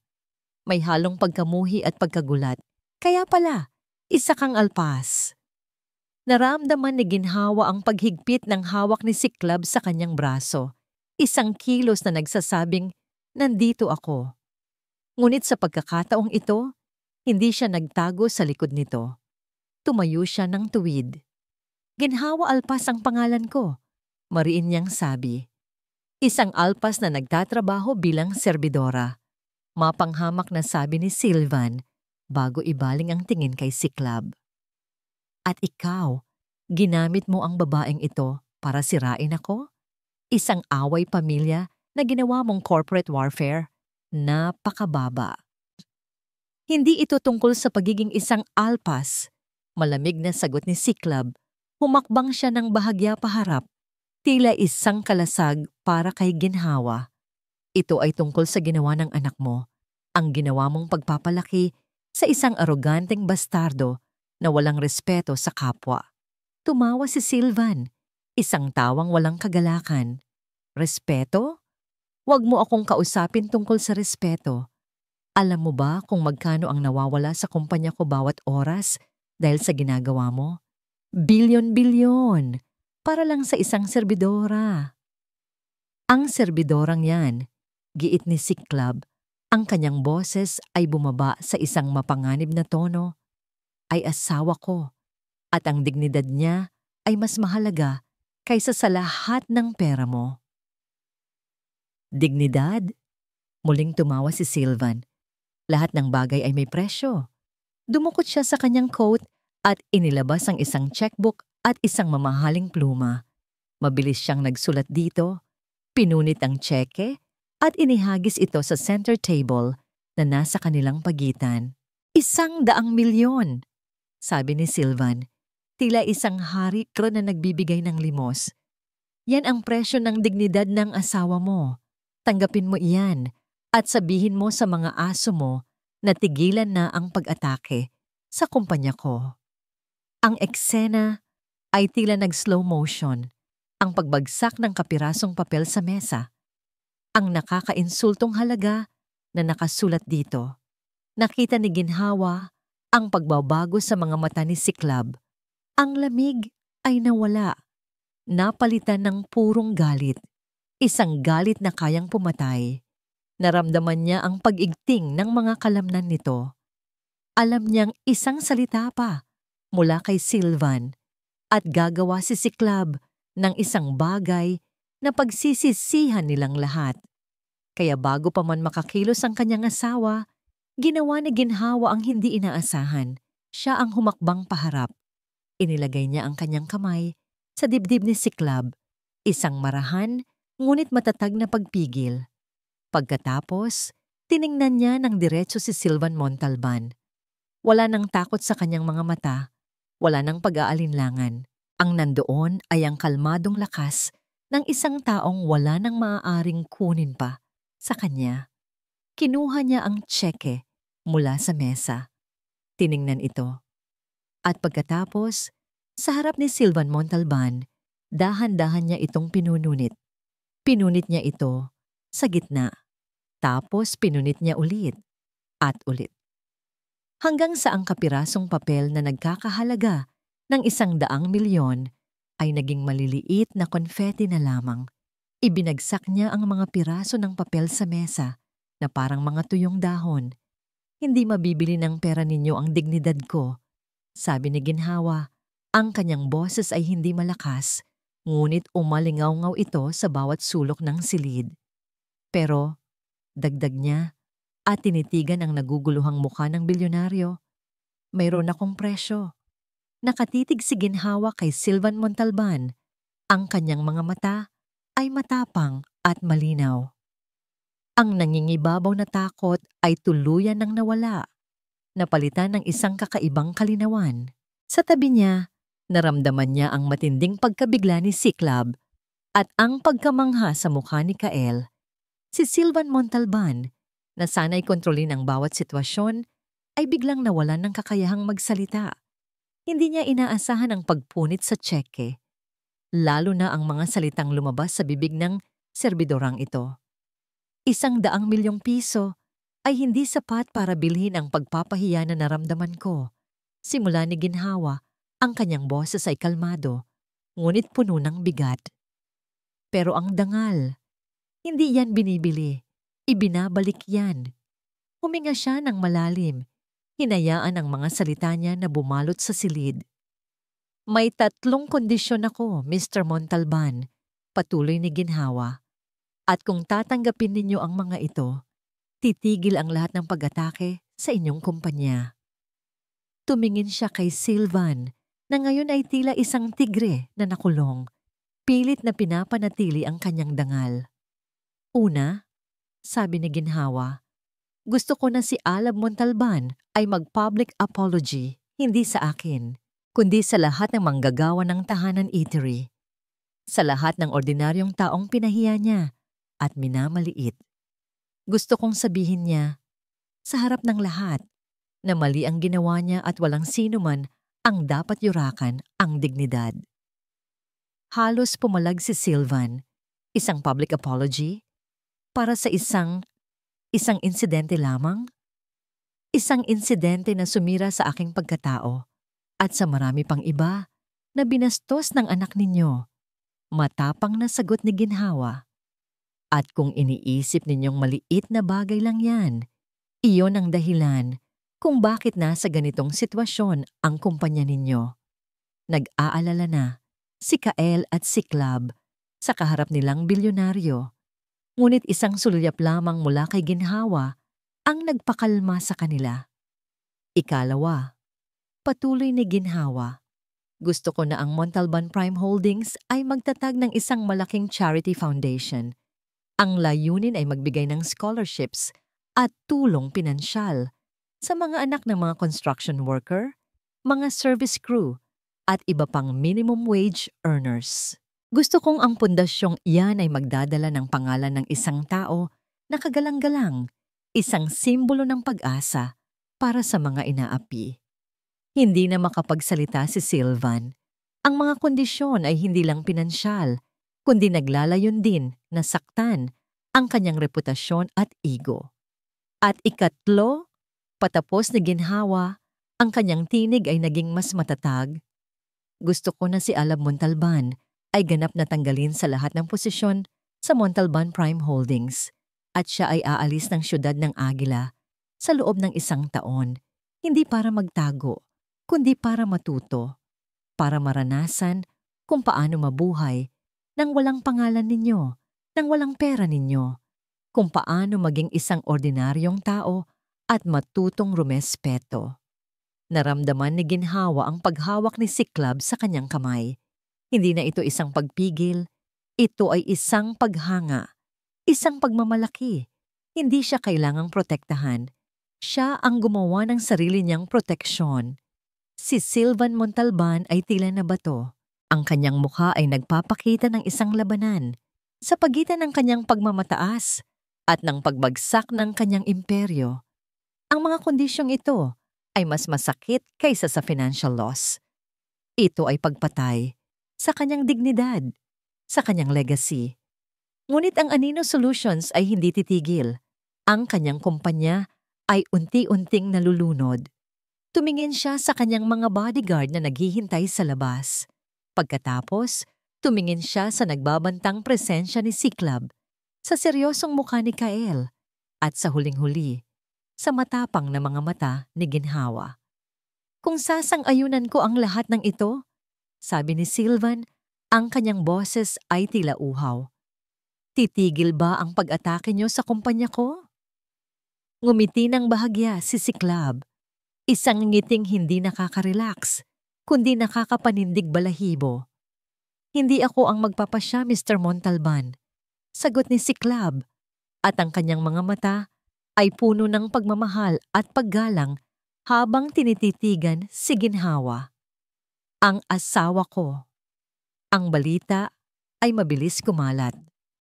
may halong pagkamuhi at pagkagulat. Kaya pala, isa kang Alpaz. Naramdaman ni ginhawa ang paghigpit ng hawak ni si Club sa kanyang braso. Isang kilos na nagsasabing, nandito ako. Ngunit sa pagkakataong ito, hindi siya nagtago sa likod nito. Tumayo siya ng tuwid. Ginhawa Alpaz ang pangalan ko, mariin niyang sabi. Isang Alpaz na nagtatrabaho bilang serbidora. Mapanghamak na sabi ni Sylvan bago ibaling ang tingin kay si Club. At ikaw, ginamit mo ang babaeng ito para sirain ako? Isang away pamilya na ginawa mong corporate warfare? Napakababa. Hindi ito tungkol sa pagiging isang Alpaz. Malamig na sagot ni si Club. Humakbang siya ng bahagya paharap, tila isang kalasag para kay ginhawa. Ito ay tungkol sa ginawa ng anak mo, ang ginawa mong pagpapalaki sa isang aroganteng bastardo na walang respeto sa kapwa. Tumawa si Sylvan, isang tawang walang kagalakan. Respeto? Huwag mo akong kausapin tungkol sa respeto. Alam mo ba kung magkano ang nawawala sa kumpanya ko bawat oras dahil sa ginagawa mo? Bilyon-bilyon para lang sa isang serbidora. Ang serbidorang yan, giit ni si Club, ang kanyang boses ay bumaba sa isang mapanganib na tono, ay asawa ko at ang dignidad niya ay mas mahalaga kaysa sa lahat ng pera mo. Dignidad? Muling tumawa si Sylvan. Lahat ng bagay ay may presyo. Dumukot siya sa kanyang coat at inilabas ang isang checkbook at isang mamahaling pluma. Mabilis siyang nagsulat dito, pinunit ang tseke at inihagis ito sa center table na nasa kanilang pagitan. 100 milyon, sabi ni Sylvan. Tila isang hari na nagbibigay ng limos. Yan ang presyo ng dignidad ng asawa mo. Tanggapin mo iyan at sabihin mo sa mga aso mo na tigilan na ang pag-atake sa kumpanya ko. Ang eksena ay tila nag-slow motion. Ang pagbagsak ng kapirasong papel sa mesa. Ang nakakainsultong halaga na nakasulat dito. Nakita ni Ginhawa ang pagbabago sa mga mata ni Siklab. Ang lamig ay nawala. Napalitan ng purong galit. Isang galit na kayang pumatay. Naramdaman niya ang pag-igting ng mga kalamnan nito. Alam niyang isang salita pa mula kay Sylvan at gagawa si Siklab ng isang bagay na pagsisisihan nilang lahat. Kaya bago pa man makakilos ang kanyang asawa, ginawa ni Ginhawa ang hindi inaasahan. Siya ang humakbang paharap. Inilagay niya ang kanyang kamay sa dibdib ni Siklab, isang marahan ngunit matatag na pagpigil. Pagkatapos, tiningnan niya ng diretso si Sylvan Montalban. Wala nang takot sa kanyang mga mata, wala nang pag-aalinlangan. Ang nandoon ay ang kalmadong lakas ng isang taong wala nang maaaring kunin pa sa kanya. Kinuha niya ang tseke mula sa mesa. Tiningnan ito. At pagkatapos, sa harap ni Sylvan Montalban, dahan-dahan niya itong pinununit. Pinunit niya ito sa gitna. Tapos pinunit niya ulit at ulit. Hanggang sa ang kapirasong papel na nagkakahalaga ng 100 milyon ay naging maliliit na konfeti na lamang. Ibinagsak niya ang mga piraso ng papel sa mesa na parang mga tuyong dahon. Hindi mabibili ng pera ninyo ang dignidad ko, sabi ni Ginhawa. Ang kanyang boses ay hindi malakas, ngunit umalingaw-ngaw ito sa bawat sulok ng silid. Pero, dagdag niya, at tinitigan ang naguguluhang mukha ng bilyonaryo, mayroon akong presyo. Nakatitig si Ginhawa kay Sylvan Montalban. Ang kanyang mga mata ay matapang at malinaw. Ang nangingibabaw na takot ay tuluyan ng nawala, napalitan ng isang kakaibang kalinawan. Sa tabi niya, naramdaman niya ang matinding pagkabigla ni Siklab at ang pagkamangha sa mukha ni Kael. Si Sylvan Montalban, na sana'y kontrolin ang bawat sitwasyon, ay biglang nawalan ng kakayahang magsalita. Hindi niya inaasahan ang pagpunit sa tseke, lalo na ang mga salitang lumabas sa bibig ng serbidorang ito. 100 milyong piso ay hindi sapat para bilhin ang pagpapahiya na naramdaman ko. Simula ni Ginhawa, ang kanyang boses ay kalmado, ngunit puno ng bigat. Pero ang dangal, hindi yan binibili, ibinabalik yan. Huminga siya ng malalim, hinayaan ang mga salita niya na bumalot sa silid. May 3 kondisyon ako, Mr. Montalban, patuloy ni Ginhawa. At kung tatanggapin ninyo ang mga ito, titigil ang lahat ng pag-atake sa inyong kumpanya. Tumingin siya kay Sylvan, na ngayon ay tila isang tigre na nakulong, pilit na pinapanatili ang kanyang dangal. Una, sabi ni Ginhawa, gusto ko na si Alab Montalban ay mag-public apology, hindi sa akin, kundi sa lahat ng manggagawa ng tahanan eatery. Sa lahat ng ordinaryong taong pinahiya niya at minamaliit. Gusto kong sabihin niya, sa harap ng lahat, na mali ang ginawa niya at walang sino man ang dapat yurakan ang dignidad. Halos pumalag si Sylvan. Isang public apology? Para sa isang insidente lamang? Isang insidente na sumira sa aking pagkatao at sa marami pang iba na binastos ng anak ninyo. Matapang na sagot ni Ginhawa. At kung iniisip ninyong maliit na bagay lang yan, iyon ang dahilan kung bakit nasa ganitong sitwasyon ang kumpanya ninyo. Nag-aalala na si Kael at si Club sa kaharap nilang bilyonaryo. Ngunit isang sulyap lamang mula kay Ginhawa ang nagpakalma sa kanila. Ikalawa, patuloy ni Ginhawa. Gusto ko na ang Montalban Prime Holdings ay magtatag ng isang malaking charity foundation. Ang layunin ay magbigay ng scholarships at tulong pinansyal sa mga anak ng mga construction worker, mga service crew, at iba pang minimum wage earners. Gusto kong ang pundasyong iyan ay magdadala ng pangalan ng isang tao na kagalang-galang, isang simbolo ng pag-asa para sa mga inaapi. Hindi na makapagsalita si Sylvan. Ang mga kondisyon ay hindi lang pinansyal, kundi naglalayon din na saktan ang kanyang reputasyon at ego. At ikatlo, patapos ni ginhawa, ang kanyang tinig ay naging mas matatag. Gusto ko na si Alab Montalban ay ganap na tanggalin sa lahat ng posisyon sa Montalban Prime Holdings at siya ay aalis ng siyudad ng Aguila sa loob ng 1 taon, hindi para magtago, kundi para matuto, para maranasan kung paano mabuhay nang walang pangalan ninyo, nang walang pera ninyo, kung paano maging isang ordinaryong tao at matutong rumespeto. Naramdaman ni ginhawa ang paghawak ni Cyclops sa kanyang kamay. Hindi na ito isang pagpigil, ito ay isang paghanga, isang pagmamalaki. Hindi siya kailangang protektahan. Siya ang gumawa ng sarili niyang proteksyon. Si Sylvan Montalban ay tila na bato. Ang kanyang mukha ay nagpapakita ng isang labanan sa pagitan ng kanyang pagmamataas at ng pagbagsak ng kanyang imperyo. Ang mga kondisyong ito ay mas masakit kaysa sa financial loss. Ito ay pagpatay sa kanyang dignidad, sa kanyang legacy. Ngunit ang Anino Solutions ay hindi titigil. Ang kanyang kumpanya ay unti-unting nalulunod. Tumingin siya sa kanyang mga bodyguard na naghihintay sa labas. Pagkatapos, tumingin siya sa nagbabantang presensya ni Cyclops, sa seryosong mukha ni Kael, at sa huling-huli, sa matapang na mga mata ni ginhawa. Kung sasang-ayunan ko ang lahat ng ito, sabi ni Sylvan, ang kanyang boses ay tila uhaw. Titigil ba ang pag-atake niyo sa kumpanya ko? Ngumiti ng bahagya si Cyclops, isang ngiting hindi nakaka-relax, kundi nakakapanindig balahibo. Hindi ako ang magpapasya, Mr. Montalban, sagot ni Cyclops, at ang kanyang mga mata ay puno ng pagmamahal at paggalang habang tinititigan si ginhawa. Ang asawa ko. Ang balita ay mabilis kumalat.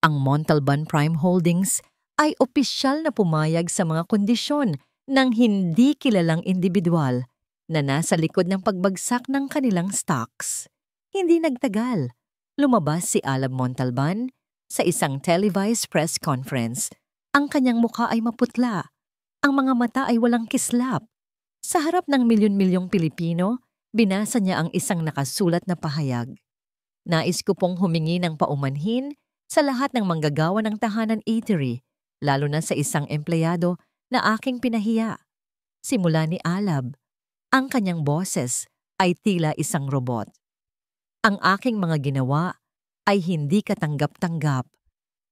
Ang Montalban Prime Holdings ay opisyal na pumayag sa mga kondisyon ng hindi kilalang individual na nasa likod ng pagbagsak ng kanilang stocks. Hindi nagtagal. Lumabas si Alab Montalban sa isang televised press conference. Ang kanyang mukha ay maputla. Ang mga mata ay walang kislap. Sa harap ng milyon-milyong Pilipino, binasa niya ang isang nakasulat na pahayag. Nais ko pong humingi ng paumanhin sa lahat ng manggagawa ng tahanan eatery, lalo na sa isang empleyado na aking pinahiya. Simula ni Alab, ang kanyang boses ay tila isang robot. Ang aking mga ginawa ay hindi katanggap-tanggap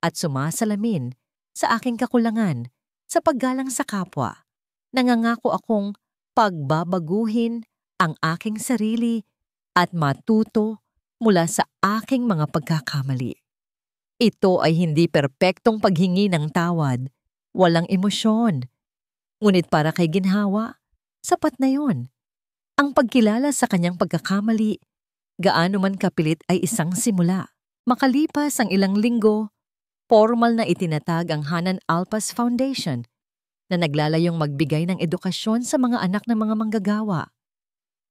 at sumasalamin sa aking kakulangan sa paggalang sa kapwa. Nangangako akong pagbabaguhin ang aking sarili at matuto mula sa aking mga pagkakamali. Ito ay hindi perpektong paghingi ng tawad, walang emosyon. Ngunit para kay ginhawa, sapat na yon. Ang pagkilala sa kanyang pagkakamali, gaano man kapilit ay isang simula. Makalipas ang ilang linggo, formal na itinatag ang Hanan Alpas Foundation na naglalayong magbigay ng edukasyon sa mga anak ng mga manggagawa.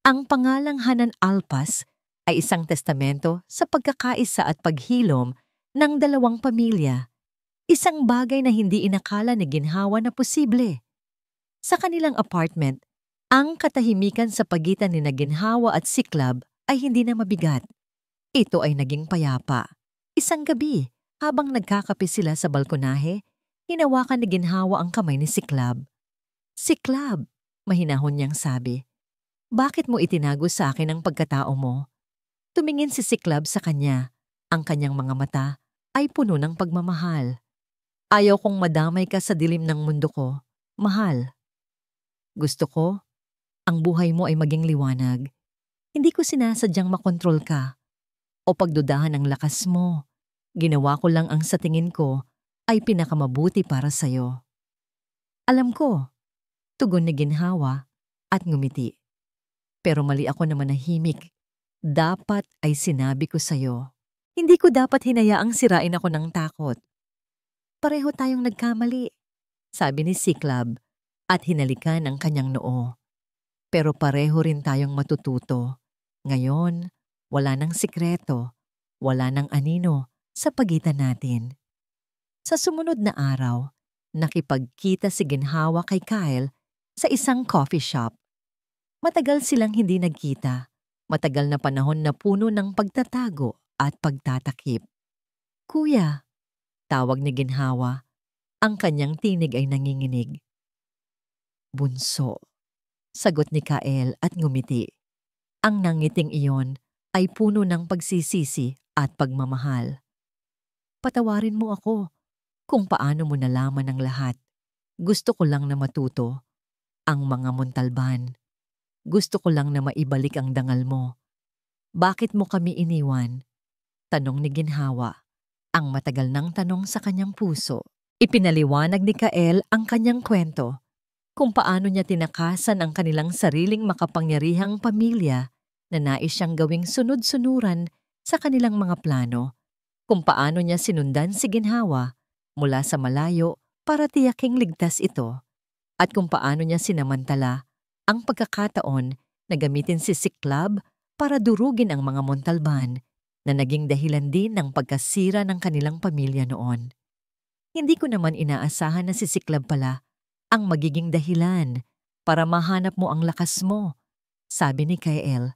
Ang pangalang Hanan Alpas ay isang testamento sa pagkakaisa at paghilom ng 2 pamilya, isang bagay na hindi inakala ni ginhawa na posible. Sa kanilang apartment, ang katahimikan sa pagitan ni ginhawa at Cyclops ay hindi na mabigat. Ito ay naging payapa. Isang gabi, habang nagkakape sila sa balkonahe, hinawakan ni ginhawa ang kamay ni Cyclops. Cyclops, mahinahon niyang sabi, bakit mo itinago sa akin ang pagkatao mo? Tumingin si Cyclops sa kanya. Ang kanyang mga mata ay puno ng pagmamahal. Ayaw kong madamay ka sa dilim ng mundo ko, mahal. Gusto ko, ang buhay mo ay maging liwanag. Hindi ko sinasadyang makontrol ka o pagdudahan ang lakas mo. Ginawa ko lang ang sa tingin ko ay pinakamabuti para sa'yo. Alam ko, Tugon ni ginhawa at ngumiti. Pero mali ako na manahimik. Dapat ay sinabi ko sa'yo. Hindi ko dapat hinayaang sirain ako ng takot. Pareho tayong nagkamali, sabi ni Siklab at hinalikan ang kanyang noo. Pero pareho rin tayong matututo. Ngayon, wala nang sikreto, wala nang anino sa pagitan natin. Sa sumunod na araw, nakipagkita si ginhawa kay Kyle sa isang coffee shop. Matagal silang hindi nagkita. Matagal na panahon na puno ng pagtatago at pagtatakip. Kuya, tawag ni ginhawa. Ang kanyang tinig ay nanginginig. Bunso, sagot ni Kyle at ngumiti. Ang nangiting iyon ay puno ng pagsisisi at pagmamahal. Patawarin mo ako kung paano mo nalaman ang lahat. Gusto ko lang na matuto ang mga Montalban. Gusto ko lang na maibalik ang dangal mo. Bakit mo kami iniwan? Tanong ni ginhawa, ang matagal nang tanong sa kanyang puso. Ipinaliwanag ni Kyle ang kanyang kwento, kung paano niya tinakasan ang kanilang sariling makapangyarihang pamilya na nais siyang gawing sunod-sunuran sa kanilang mga plano, kung paano niya sinundan si ginhawa mula sa malayo para tiyaking ligtas ito, at kung paano niya sinamantala ang pagkakataon na gamitin si Siklab para durugin ang mga Montalban na naging dahilan din ng pagkasira ng kanilang pamilya noon. Hindi ko naman inaasahan na si Siklab pala ang magiging dahilan para mahanap mo ang lakas mo, sabi ni Kyle.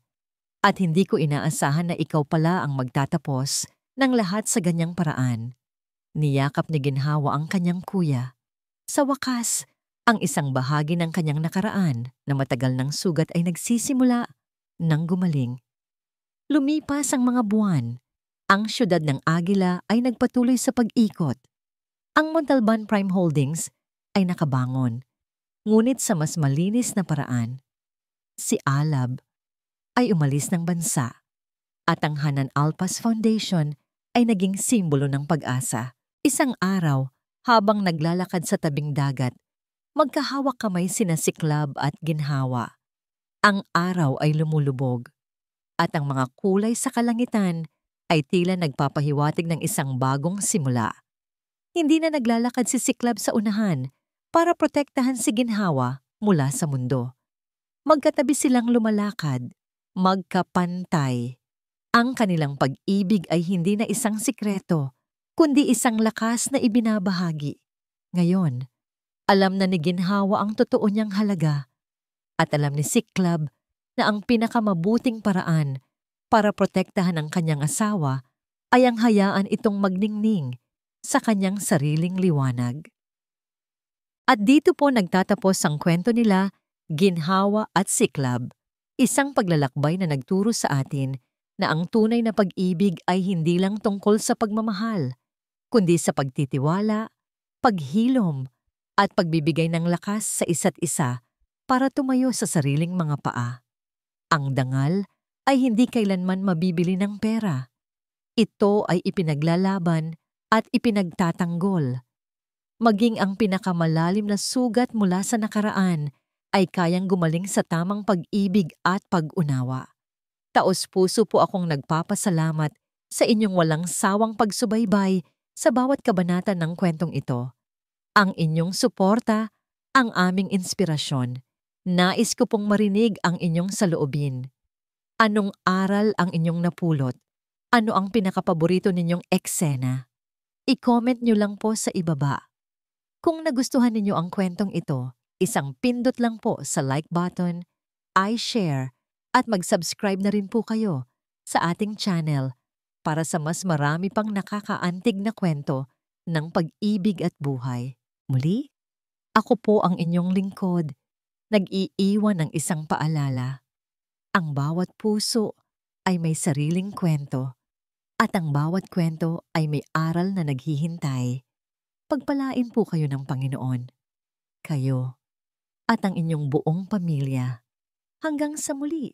At hindi ko inaasahan na ikaw pala ang magtatapos ng lahat sa ganyang paraan. Niyakap ni ginhawa ang kanyang kuya. Sa wakas, ang isang bahagi ng kanyang nakaraan na matagal ng sugat ay nagsisimula ng gumaling. Lumipas ang mga buwan. Ang siyudad ng Agila ay nagpatuloy sa pag-ikot. Ang Montalban Prime Holdings ay nakabangon, ngunit sa mas malinis na paraan. Si Alab ay umalis ng bansa at ang Hanan Alpas Foundation ay naging simbolo ng pag-asa. Isang araw, habang naglalakad sa tabing dagat, magkahawak kamay sina Siklab at ginhawa. Ang araw ay lumulubog at ang mga kulay sa kalangitan ay tila nagpapahiwatig ng isang bagong simula. Hindi na naglalakad si Siklab sa unahan para protektahan si ginhawa mula sa mundo. Magkatabi silang lumalakad, magkapantay. Ang kanilang pag-ibig ay hindi na isang sikreto, kundi isang lakas na ibinabahagi. Ngayon, alam na ni ginhawa ang totoo niyang halaga at alam ni Siklab na ang pinakamabuting paraan para protektahan ang kanyang asawa ay ang hayaan itong magningning sa kanyang sariling liwanag. At dito po nagtatapos ang kwento nila, Ginhawa at Siklab, isang paglalakbay na nagturo sa atin na ang tunay na pag-ibig ay hindi lang tungkol sa pagmamahal, kundi sa pagtitiwala, paghilom, at pagbibigay ng lakas sa isa't isa para tumayo sa sariling mga paa. Ang dangal ay hindi kailanman mabibili ng pera. Ito ay ipinaglalaban at ipinagtatanggol. Maging ang pinakamalalim na sugat mula sa nakaraan ay kayang gumaling sa tamang pag-ibig at pag-unawa. Taos-puso po akong nagpapasalamat sa inyong walang sawang pagsubaybay sa bawat kabanata ng kwentong ito. Ang inyong suporta, ang aming inspirasyon. Nais ko pong marinig ang inyong saloobin. Anong aral ang inyong napulot? Ano ang pinakapaborito ninyong eksena? I-comment nyo lang po sa ibaba. Kung nagustuhan ninyo ang kwentong ito, isang pindot lang po sa like button, i-share, at mag-subscribe na rin po kayo sa ating channel para sa mas marami pang nakakaantig na kwento ng pag-ibig at buhay. Muli, ako po ang inyong lingkod, nag-iiwan ng isang paalala. Ang bawat puso ay may sariling kwento at ang bawat kwento ay may aral na naghihintay. Pagpalain po kayo ng Panginoon, kayo at ang inyong buong pamilya. Hanggang sa muli.